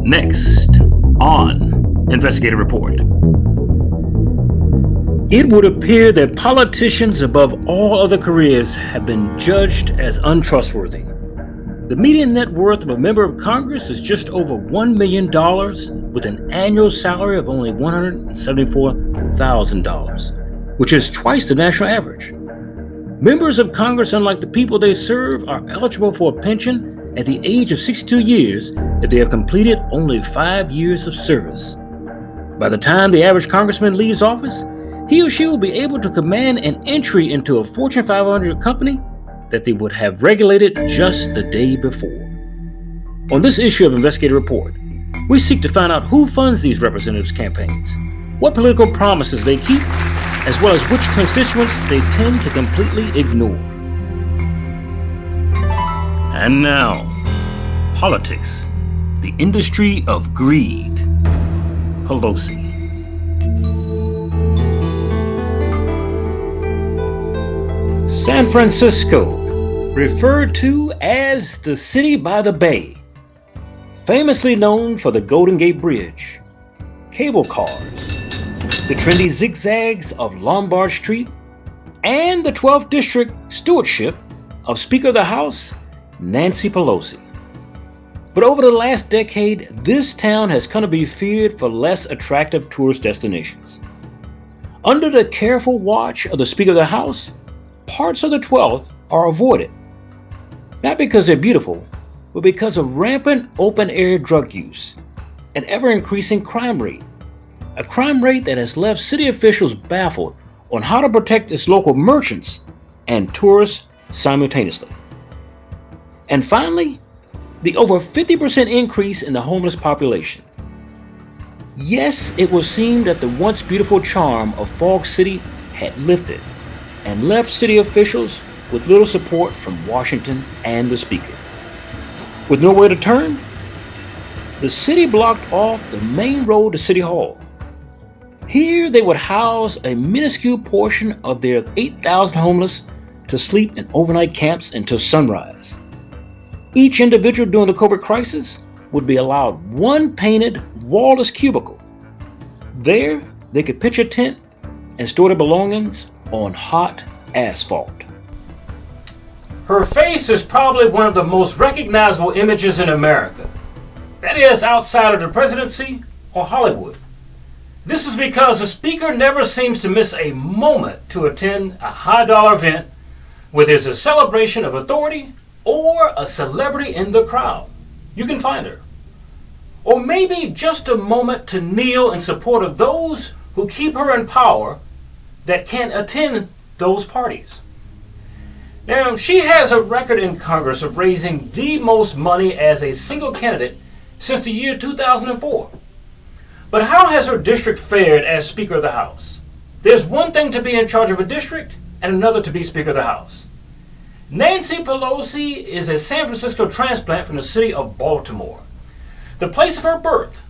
Next on Investigative Report. It would appear that politicians above all other careers have been judged as untrustworthy. The median net worth of a member of Congress is just over $1 million with an annual salary of only $174,000, which is twice the national average. Members of Congress, unlike the people they serve, are eligible for a pension at the age of 62 years if they have completed only 5 years of service. By the time the average congressman leaves office, he or she will be able to command an entry into a Fortune 500 company that they would have regulated just the day before. On this issue of Investigative Report, we seek to find out who funds these representatives' campaigns, what political promises they keep, as well as which constituents they tend to completely ignore. And now, politics, the industry of greed. Pelosi. San Francisco, referred to as the City by the Bay, famously known for the Golden Gate Bridge, cable cars, the trendy zigzags of Lombard Street, and the 12th District stewardship of Speaker of the House, Nancy Pelosi. But over the last decade, this town has come to be feared for less attractive tourist destinations. Under the careful watch of the Speaker of the House, parts of the 12th are avoided. Not because they're beautiful, but because of rampant open-air drug use, an ever-increasing crime rate. A crime rate that has left city officials baffled on how to protect its local merchants and tourists simultaneously. And finally, the over 50% increase in the homeless population. Yes, it would seem that the once beautiful charm of Fog City had lifted and left city officials with little support from Washington and the Speaker. With nowhere to turn, the city blocked off the main road to City Hall. Here they would house a minuscule portion of their 8,000 homeless to sleep in overnight camps until sunrise. Each individual during the COVID crisis would be allowed one painted, wall-less cubicle. There, they could pitch a tent and store their belongings on hot asphalt. Her face is probably one of the most recognizable images in America. That is, outside of the presidency or Hollywood. This is because the Speaker never seems to miss a moment to attend a high-dollar event, whether it's a celebration of authority or a celebrity in the crowd. You can find her. Or maybe just a moment to kneel in support of those who keep her in power that can't attend those parties. Now, she has a record in Congress of raising the most money as a single candidate since the year 2004. But how has her district fared as Speaker of the House? There's one thing to be in charge of a district and another to be Speaker of the House. Nancy Pelosi is a San Francisco transplant from the city of Baltimore, the place of her birth.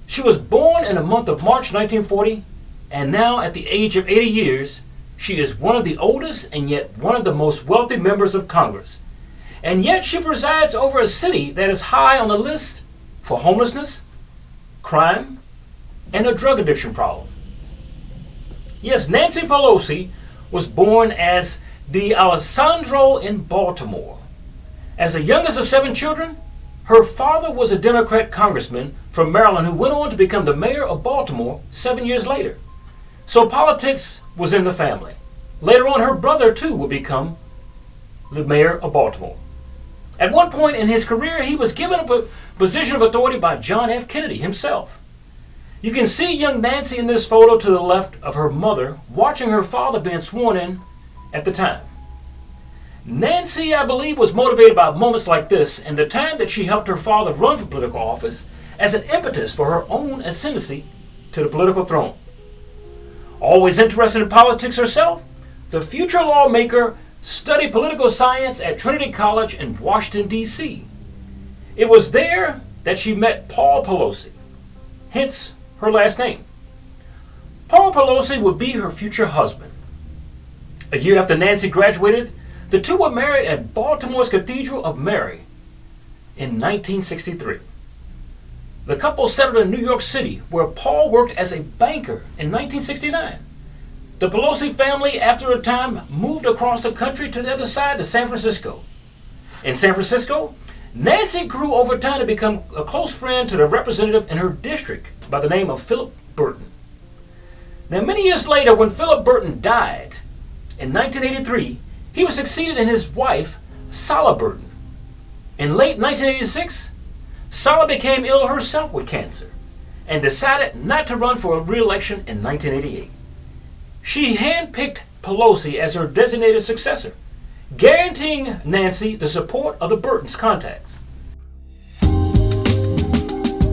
She was born in the month of March 1940, and now at the age of 80 years, she is one of the oldest and yet one of the most wealthy members of Congress. And yet she presides over a city that is high on the list for homelessness, crime, and a drug addiction problem. Yes, Nancy Pelosi was born as the Alessandro in Baltimore. As the youngest of 7 children, her father was a Democrat congressman from Maryland who went on to become the mayor of Baltimore 7 years later. So politics was in the family. Later on, her brother too would become the mayor of Baltimore. At one point in his career, he was given a position of authority by John F. Kennedy himself. You can see young Nancy in this photo to the left of her mother watching her father being sworn in at the time. Nancy, I believe, was motivated by moments like this and the time that she helped her father run for political office as an impetus for her own ascendancy to the political throne. Always interested in politics herself, the future lawmaker studied political science at Trinity College in Washington, D.C. It was there that she met Paul Pelosi, hence her last name. Paul Pelosi would be her future husband. A year after Nancy graduated, the two were married at Baltimore's Cathedral of Mary in 1963. The couple settled in New York City, where Paul worked as a banker in 1969. The Pelosi family, after a time, moved across the country to the other side to San Francisco. In San Francisco, Nancy grew over time to become a close friend to the representative in her district by the name of Philip Burton. Now, many years later, when Philip Burton died in 1983, he was succeeded in his wife, Sala Burton. In late 1986, Sala became ill herself with cancer and decided not to run for re-election in 1988. She handpicked Pelosi as her designated successor, guaranteeing Nancy the support of the Burton's contacts.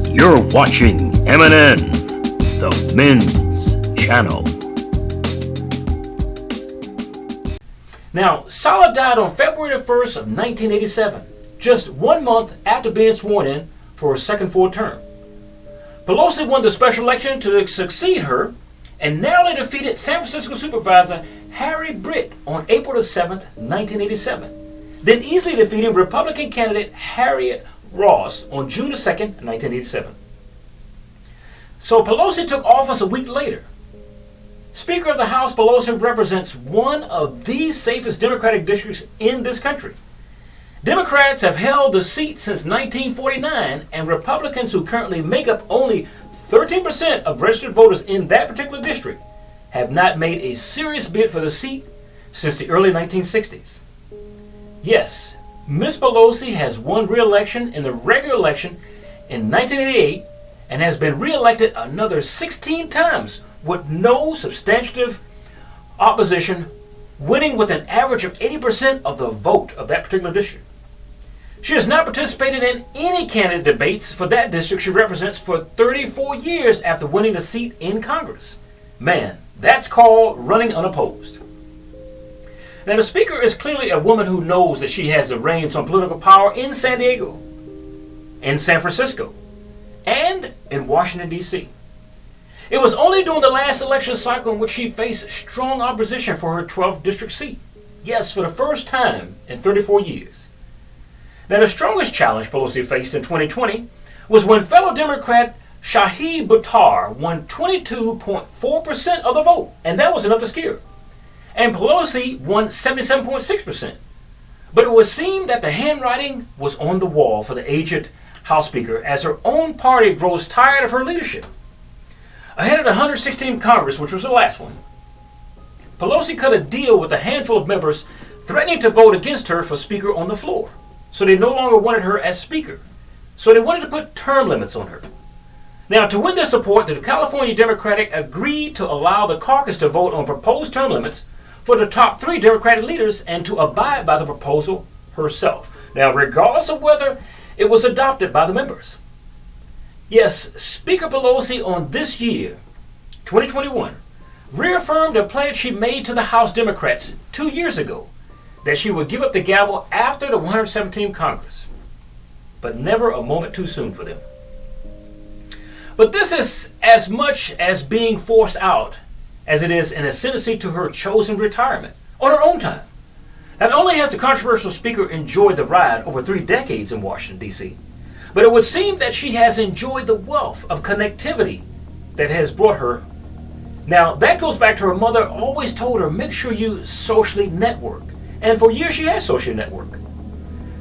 You're watching MNN, the men's channel. Now, Sala died on February 1st of 1987, just 1 month after being sworn in for her second full term. Pelosi won the special election to succeed her and narrowly defeated San Francisco Supervisor Harry Britt on April 7th, 1987, then easily defeating Republican candidate Harriet Ross on June 2nd, 1987. So Pelosi took office a week later. Speaker of the House, Pelosi represents one of the safest Democratic districts in this country. Democrats have held the seat since 1949, and Republicans, who currently make up only 13% of registered voters in that particular district, have not made a serious bid for the seat since the early 1960s. Yes, Ms. Pelosi has won re-election in the regular election in 1988 and has been re-elected another 16 times with no substantive opposition, winning with an average of 80% of the vote of that particular district. She has not participated in any candidate debates for that district she represents for 34 years after winning the seat in Congress. Man, that's called running unopposed. Now, the Speaker is clearly a woman who knows that she has the reins on political power in San Diego, in San Francisco, and in Washington, D.C. It was only during the last election cycle in which she faced strong opposition for her 12th district seat. Yes, for the first time in 34 years. Now, the strongest challenge Pelosi faced in 2020 was when fellow Democrat Shahid Buttar won 22.4% of the vote, and that was enough to scare her. And Pelosi won 77.6%. But it would seem that the handwriting was on the wall for the aged House Speaker as her own party grows tired of her leadership. Ahead of the 116th Congress, which was the last one, Pelosi cut a deal with a handful of members threatening to vote against her for Speaker on the floor. So they no longer wanted her as Speaker. So they wanted to put term limits on her. Now, to win their support, the California Democratic agreed to allow the caucus to vote on proposed term limits for the top 3 Democratic leaders and to abide by the proposal herself. Now, regardless of whether it was adopted by the members. Yes, Speaker Pelosi on this year, 2021, reaffirmed a pledge she made to the House Democrats 2 years ago that she would give up the gavel after the 117th Congress. But never a moment too soon for them. But this is as much as being forced out as it is an ascendancy to her chosen retirement on her own time. Not only has the controversial Speaker enjoyed the ride over 3 decades in Washington, D.C., but it would seem that she has enjoyed the wealth of connectivity that has brought her. Now, that goes back to her mother always told her, make sure you socially network. And for years she has socially networked.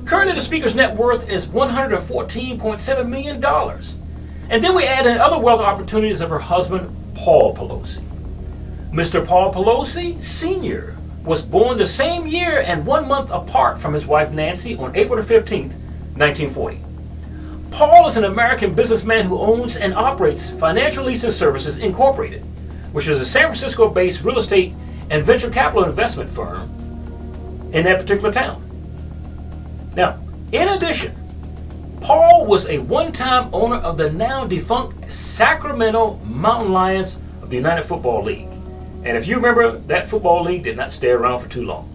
Currently, the Speaker's net worth is $114.7 million. And then we add in other wealth opportunities of her husband, Paul Pelosi. Mr. Paul Pelosi Sr. was born the same year and 1 month apart from his wife Nancy on April 15th, 1940. Paul is an American businessman who owns and operates Financial Leasing Services Incorporated, which is a San Francisco-based real estate and venture capital investment firm in that particular town. Now, in addition, Paul was a one-time owner of the now defunct Sacramento Mountain Lions of the United Football League. And if you remember, that football league did not stay around for too long.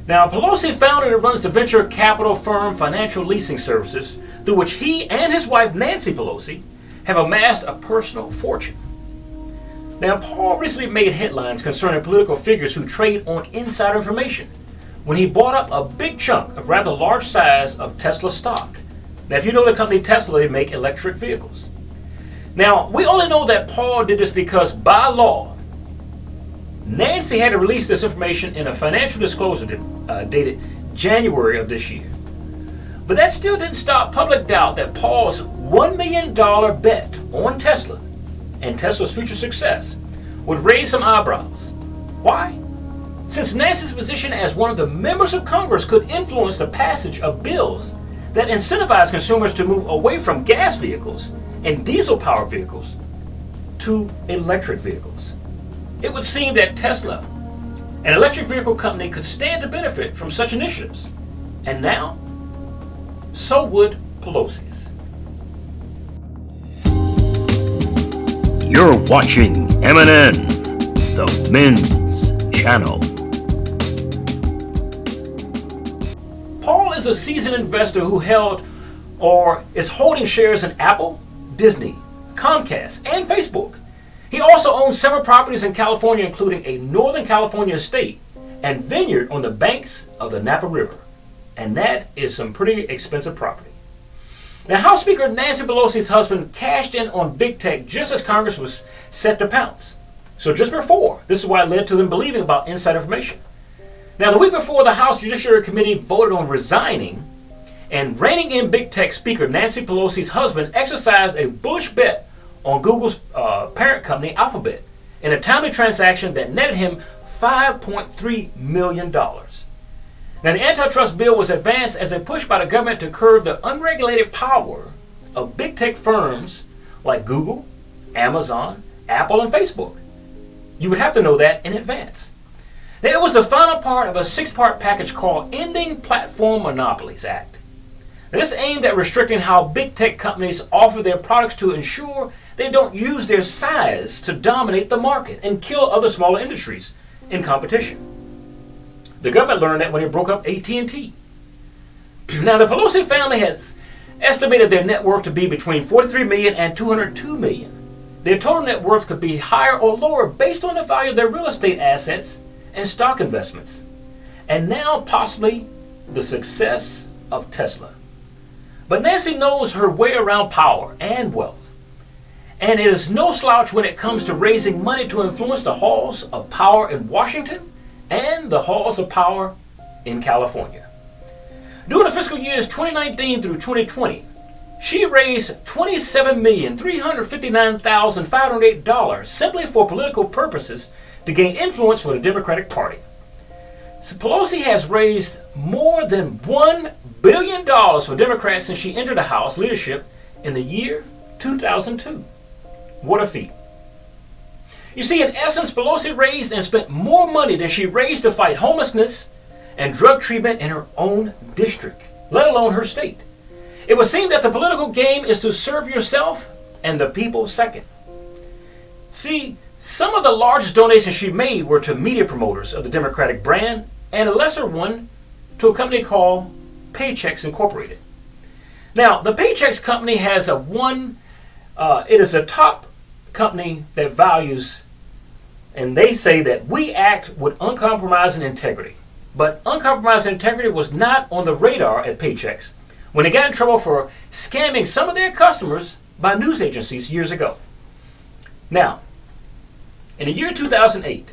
Now, Pelosi founded and runs the venture capital firm Financial Leasing Services, through which he and his wife Nancy Pelosi have amassed a personal fortune. Now, Paul recently made headlines concerning political figures who trade on insider information when he bought up a big chunk of rather large size of Tesla stock Now, if you know the company Tesla, they make electric vehicles. Now, we only know that Paul did this because by law, Nancy had to release this information in a financial disclosure dated January of this year. But that still didn't stop public doubt that Paul's $1 million bet on Tesla and Tesla's future success would raise some eyebrows. Why? Since Nancy's position as one of the members of Congress could influence the passage of bills that incentivize consumers to move away from gas vehicles and diesel-powered vehicles to electric vehicles. It would seem that Tesla, an electric vehicle company, could stand to benefit from such initiatives. And now, so would Pelosi's. You're watching MNN, the Men's Channel. Paul is a seasoned investor who held or is holding shares in Apple, Disney, Comcast, and Facebook. He also owns several properties in California, including a Northern California estate and vineyard on the banks of the Napa River. And that is some pretty expensive property. Now, House Speaker Nancy Pelosi's husband cashed in on big tech just as Congress was set to pounce. So just before, this is why it led to them believing about inside information. Now, the week before, the House Judiciary Committee voted on resigning, and reining in big tech Speaker Nancy Pelosi's husband exercised a bullish bet on Google's parent company, Alphabet, in a timely transaction that netted him $5.3 million. Now, the antitrust bill was advanced as a push by the government to curb the unregulated power of big tech firms like Google, Amazon, Apple, and Facebook. You would have to know that in advance. Now, it was the final part of a 6-part package called Ending Platform Monopolies Act. Now, this aimed at restricting how big tech companies offer their products to ensure they don't use their size to dominate the market and kill other smaller industries in competition. The government learned that when it broke up AT&T. Now, the Pelosi family has estimated their net worth to be between $43 million and $202 million. Their total net worth could be higher or lower based on the value of their real estate assets and stock investments, and now possibly the success of Tesla. But Nancy knows her way around power and wealth, and it is no slouch when it comes to raising money to influence the halls of power in Washington and the halls of power in California. During the fiscal years 2019 through 2020, she raised $27,359,508 simply for political purposes to gain influence for the Democratic Party. So Pelosi has raised more than $1 billion for Democrats since she entered the House leadership in the year 2002. What a feat. You see, in essence, Pelosi raised and spent more money than she raised to fight homelessness and drug treatment in her own district, let alone her state. It would seem that the political game is to serve yourself and the people second. See, some of the largest donations she made were to media promoters of the Democratic brand, and a lesser one to a company called Paychex Incorporated. Now, the Paychex company has it is a top company that values, and they say that we act with uncompromising integrity. But uncompromising integrity was not on the radar at Paychex when they got in trouble for scamming some of their customers by news agencies years ago. Now, in the year 2008,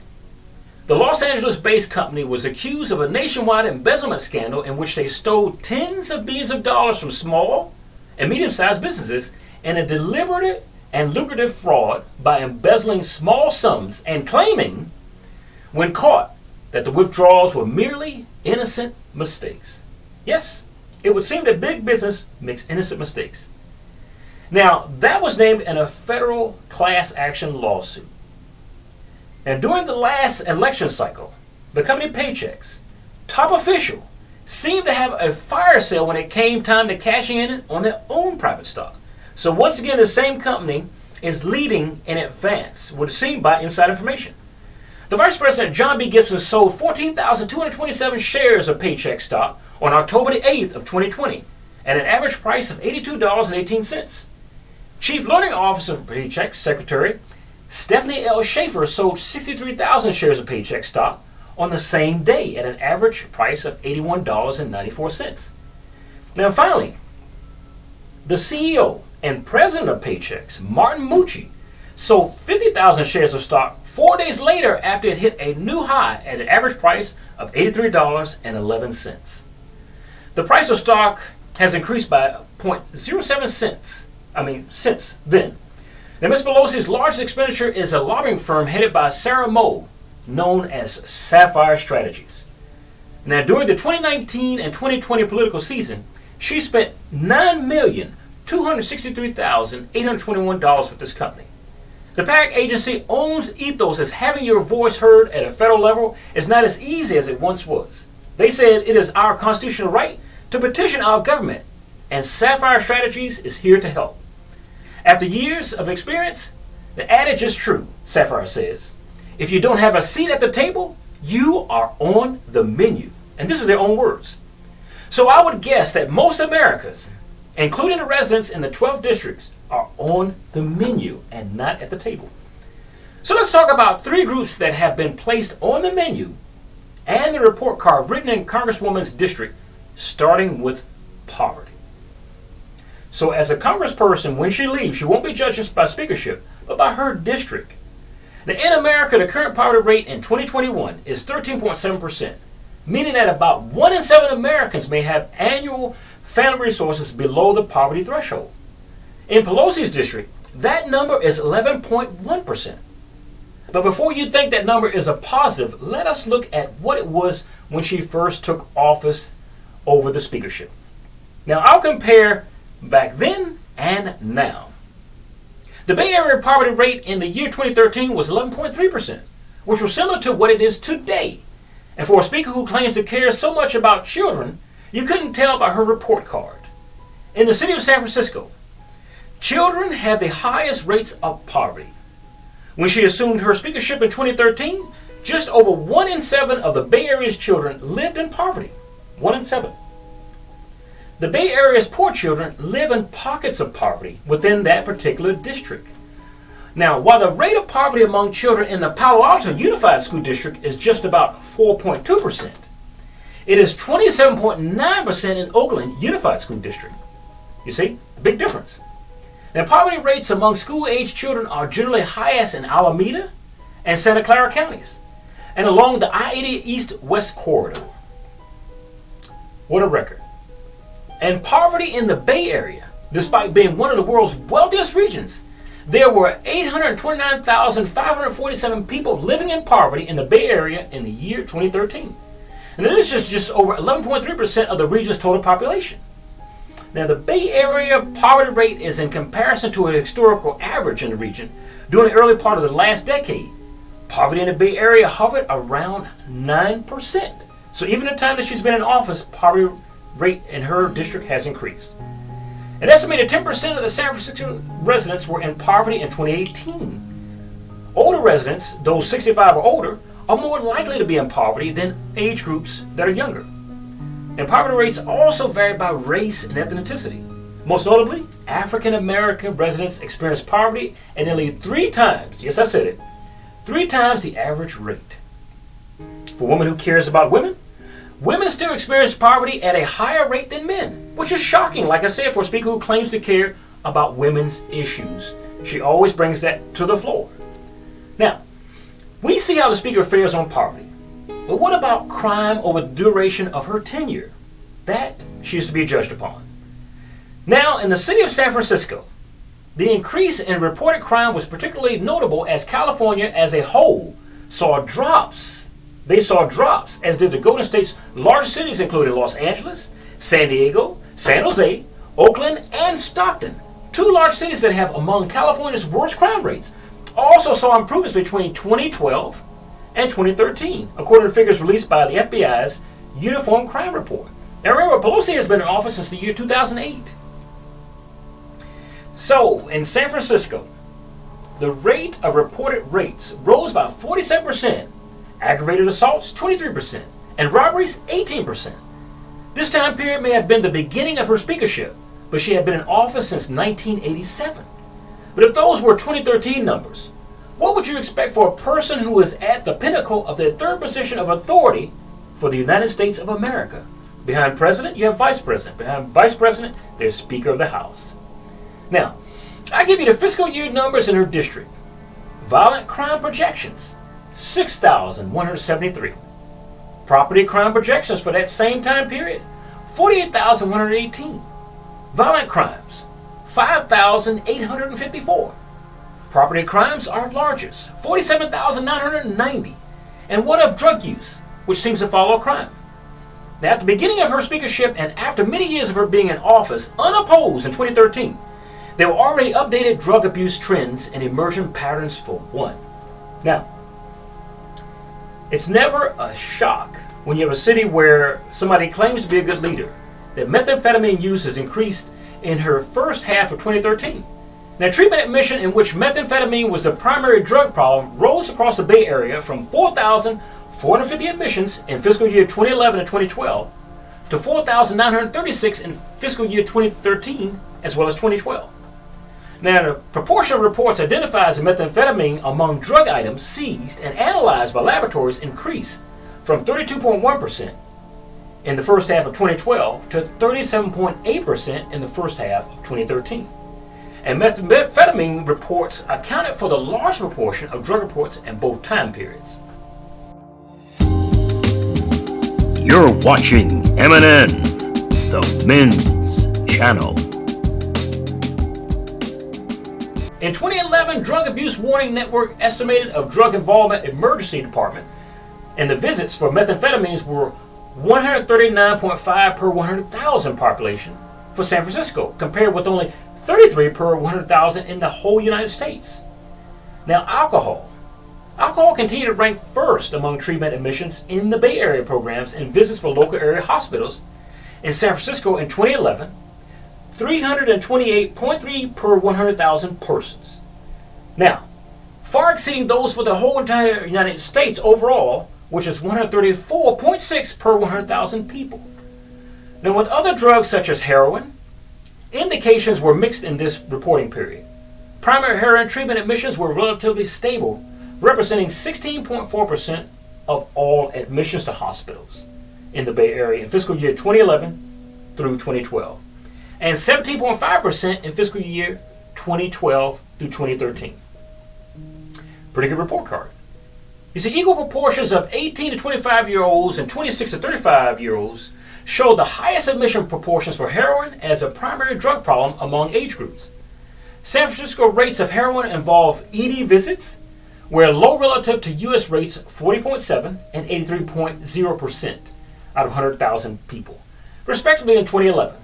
the Los Angeles-based company was accused of a nationwide embezzlement scandal in which they stole tens of billions of dollars from small and medium-sized businesses in a deliberate and lucrative fraud by embezzling small sums and claiming, when caught, that the withdrawals were merely innocent mistakes. Yes, it would seem that big business makes innocent mistakes. Now, that was named in a federal class action lawsuit. Now, during the last election cycle, the company Paychex, top official, seemed to have a fire sale when it came time to cashing in on their own private stock. So once again, the same company is leading in advance, would seem by inside information. The Vice President, John B. Gibson, sold 14,227 shares of Paychex stock on October the 8th of 2020 at an average price of $82.18. Chief Learning Officer for Paychex Secretary Stephanie L. Schaefer sold 63,000 shares of Paychex stock on the same day at an average price of $81.94. Now finally, the CEO and president of Paychex, Martin Mucci, sold 50,000 shares of stock 4 days later after it hit a new high at an average price of $83.11. The price of stock has increased by 0.07 cents. Since then. Now, Ms. Pelosi's largest expenditure is a lobbying firm headed by Sarah Moe, known as Sapphire Strategies. Now, during the 2019 and 2020 political season, she spent $9,263,821 with this company. The PAC agency owns ethos as having your voice heard at a federal level is not as easy as it once was. They said it is our constitutional right to petition our government, and Sapphire Strategies is here to help. After years of experience, the adage is true, Sapphire says. If you don't have a seat at the table, you are on the menu. And this is their own words. So I would guess that most Americans, including the residents in the 12 districts, are on the menu and not at the table. So let's talk about 3 groups that have been placed on the menu and the report card written in Congresswoman's district, starting with poverty. So as a congressperson, when she leaves, she won't be judged just by speakership, but by her district. Now, in America, the current poverty rate in 2021 is 13.7%, meaning that about 1 in 7 Americans may have annual family resources below the poverty threshold. In Pelosi's district, that number is 11.1%. But before you think that number is a positive, let us look at what it was when she first took office over the speakership. Now, I'll compare back then and now. The Bay Area poverty rate in the year 2013 was 11.3%, which was similar to what it is today. And for a speaker who claims to care so much about children, you couldn't tell by her report card. In the city of San Francisco, children have the highest rates of poverty. When she assumed her speakership in 2013, just over 1 in 7 of the Bay Area's children lived in poverty. 1 in 7. The Bay Area's poor children live in pockets of poverty within that particular district. Now, while the rate of poverty among children in the Palo Alto Unified School District is just about 4.2%, it is 27.9% in Oakland Unified School District. You see, big difference. Now, poverty rates among school-aged children are generally highest in Alameda and Santa Clara counties, and along the I-80 East-West corridor. What a record. And poverty in the Bay Area, despite being one of the world's wealthiest regions, there were 829,547 people living in poverty in the Bay Area in the year 2013. And this is just over 11.3% of the region's total population. Now, the Bay Area poverty rate is in comparison to a historical average in the region during the early part of the last decade. Poverty in the Bay Area hovered around 9%. So even the time that she's been in office, poverty rate in her district has increased. An estimated 10% of the San Francisco residents were in poverty in 2018. Older residents, those 65 or older, are more likely to be in poverty than age groups that are younger. And poverty rates also vary by race and ethnicity. Most notably, African American residents experience poverty at nearly 3 times, yes I said it, 3 times the average rate. For a woman who cares about women, women still experience poverty at a higher rate than men, which is shocking, like I said, for a speaker who claims to care about women's issues. She always brings that to the floor. Now, we see how the speaker fares on poverty. But what about crime over the duration of her tenure? That she is to be judged upon. Now, in the city of San Francisco, the increase in reported crime was particularly notable as California as a whole saw drops. They saw drops, as did the Golden State's largest cities, including Los Angeles, San Diego, San Jose, Oakland, and Stockton. 2 large cities that have among California's worst crime rates also saw improvements between 2012 and 2013, according to figures released by the FBI's Uniform Crime Report. Now remember, Pelosi has been in office since the year 2008. So, in San Francisco, the rate of reported rapes rose by 47%, aggravated assaults 23%, and robberies 18%. This time period may have been the beginning of her speakership, but she had been in office since 1987. But if those were 2013 numbers, what would you expect for a person who is at the pinnacle of their 3rd position of authority for the United States of America? Behind president, you have vice president. Behind vice president, there's Speaker of the House. Now, I give you the fiscal year numbers in her district. Violent crime projections, 6,173. Property crime projections for that same time period, 48,118. Violent crimes, 5,854. Property crimes are largest, 47,990. And what of drug use, which seems to follow crime? Now, at the beginning of her speakership and after many years of her being in office, unopposed in 2013, there were already updated drug abuse trends and emerging patterns for one. Now, it's never a shock when you have a city where somebody claims to be a good leader that methamphetamine use has increased in her first half of 2013. Now, treatment admission in which methamphetamine was the primary drug problem rose across the Bay Area from 4,450 admissions in fiscal year 2011 and 2012 to 4,936 in fiscal year 2013 as well as 2012. Now, the proportion of reports identifies methamphetamine among drug items seized and analyzed by laboratories increased from 32.1% in the first half of 2012 to 37.8% in the first half of 2013. And methamphetamine reports accounted for the large proportion of drug reports in both time periods. You're watching MNN, the Men's Channel. In 2011, Drug Abuse Warning Network estimated of Drug Involvement Emergency Department, and the visits for methamphetamines were 139.5 per 100,000 population for San Francisco, compared with only 33 per 100,000 in the whole United States. Now, alcohol continued to rank first among treatment admissions in the Bay Area programs and visits for local area hospitals. In San Francisco in 2011, 328.3 per 100,000 persons. Now, far exceeding those for the whole entire United States overall, which is 134.6 per 100,000 people. Now, with other drugs such as heroin, indications were mixed in this reporting period. Primary heroin treatment admissions were relatively stable, representing 16.4% of all admissions to hospitals in the Bay Area in fiscal year 2011 through 2012, and 17.5% in fiscal year 2012 through 2013. Pretty good report card. You see, equal proportions of 18 to 25-year-olds and 26 to 35-year-olds show the highest admission proportions for heroin as a primary drug problem among age groups. San Francisco rates of heroin involve ED visits, were low relative to U.S. rates 40.7 and 83.0% out of 100,000 people, respectively in 2011.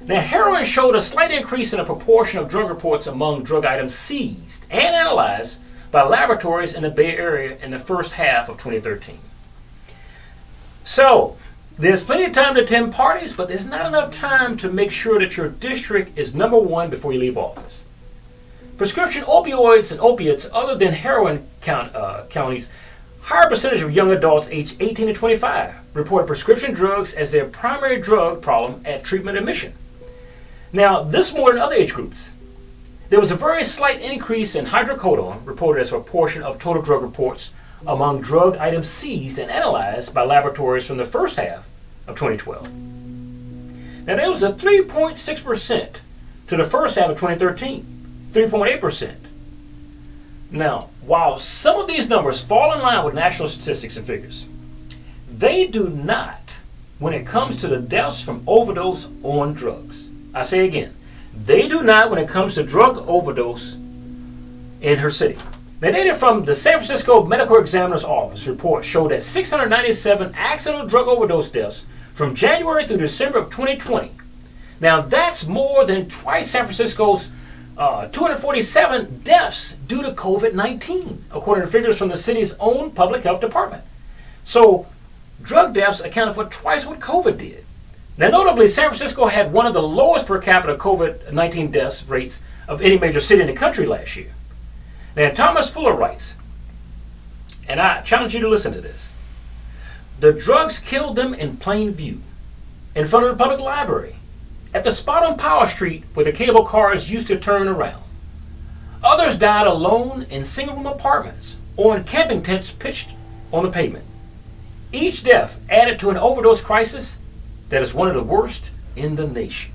Now, heroin showed a slight increase in the proportion of drug reports among drug items seized and analyzed by laboratories in the Bay Area in the first half of 2013. So, there's plenty of time to attend parties, but there's not enough time to make sure that your district is number one before you leave office. Prescription opioids and opiates other than heroin counties, higher percentage of young adults aged 18 to 25 reported prescription drugs as their primary drug problem at treatment admission. Now, this more than other age groups. There was a very slight increase in hydrocodone reported as a proportion of total drug reports among drug items seized and analyzed by laboratories from the first half of 2012. Now, there was a 3.6% to the first half of 2013. 3.8%. Now, while some of these numbers fall in line with national statistics and figures, they do not when it comes to the deaths from overdose on drugs. I say again, they do not when it comes to drug overdose in her city. Now, data from the San Francisco Medical Examiner's Office report showed that 697 accidental drug overdose deaths from January through December of 2020. Now, that's more than twice San Francisco's 247 deaths due to COVID-19, according to figures from the city's own public health department. So, drug deaths accounted for twice what COVID did. Now, notably, San Francisco had one of the lowest per capita COVID-19 deaths rates of any major city in the country last year. Now, Thomas Fuller writes, and I challenge you to listen to this: the drugs killed them in plain view, in front of the public library, at the spot on Power Street where the cable cars used to turn around. Others died alone in single-room apartments or in camping tents pitched on the pavement. Each death added to an overdose crisis that is one of the worst in the nation.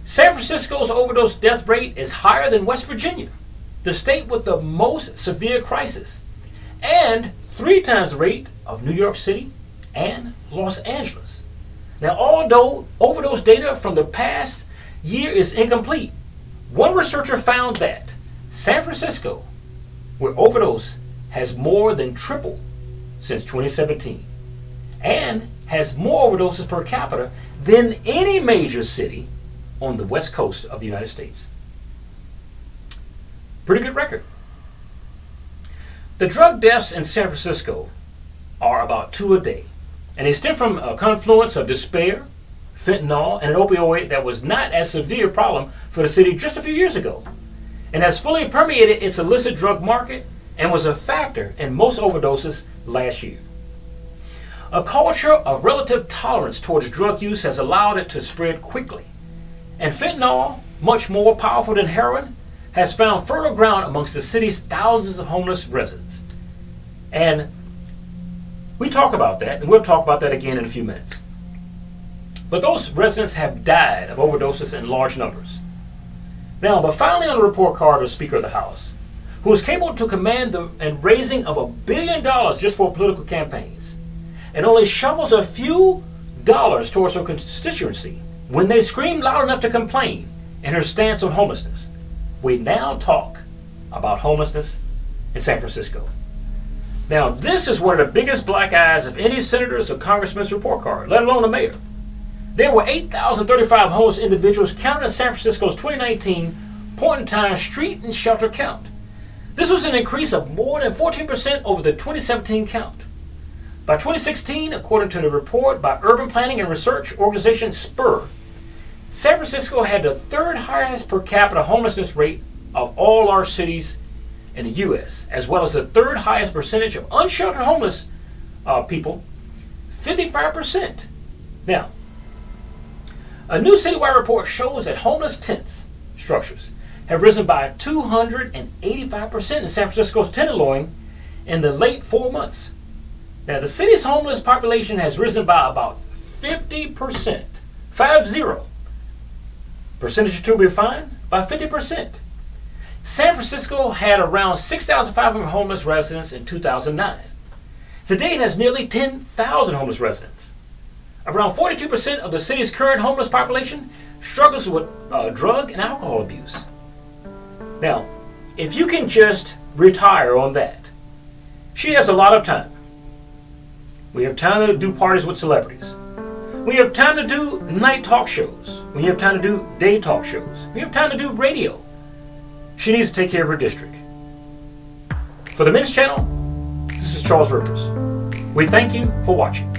San Francisco's overdose death rate is higher than West Virginia, the state with the most severe crisis, and 3 times the rate of New York City and Los Angeles. Now, although overdose data from the past year is incomplete, one researcher found that San Francisco, where overdose has more than tripled since 2017, and has more overdoses per capita than any major city on the west coast of the United States. Pretty good record. The drug deaths in San Francisco are about 2 a day, and they stem from a confluence of despair, fentanyl, and an opioid that was not as severe a problem for the city just a few years ago, and has fully permeated its illicit drug market and was a factor in most overdoses last year. A culture of relative tolerance towards drug use has allowed it to spread quickly, and fentanyl, much more powerful than heroin, has found fertile ground amongst the city's thousands of homeless residents. And we talk about that, and we'll talk about that again in a few minutes. But those residents have died of overdoses in large numbers. Now, but finally on the report card of the Speaker of the House, who is capable to command the raising of $1 billion just for political campaigns, and only shovels a few dollars towards her constituency when they scream loud enough to complain in her stance on homelessness. We now talk about homelessness in San Francisco. Now, this is one of the biggest black eyes of any senator's or congressman's report card, let alone the mayor. There were 8,035 homeless individuals counted in San Francisco's 2019 point-in-time street and shelter count. This was an increase of more than 14% over the 2017 count. By 2016, according to the report by urban planning and research organization SPUR, San Francisco had the 3rd highest per capita homelessness rate of all our cities in the U.S., as well as the 3rd highest percentage of unsheltered homeless people, 55%. Now, a new citywide report shows that homeless tent structures have risen by 285% in San Francisco's tenderloin in the late 4 months. Now, the city's homeless population has risen by about 50%, 50. Percentage to be defined by 50%. San Francisco had around 6,500 homeless residents in 2009. Today it has nearly 10,000 homeless residents. Around 42% of the city's current homeless population struggles with drug and alcohol abuse. Now, if you can just retire on that, she has a lot of time. We have time to do parties with celebrities. We have time to do night talk shows. We have time to do day talk shows. We have time to do radio. She needs to take care of her district. For the Men's Channel, this is Charles Rivers. We thank you for watching.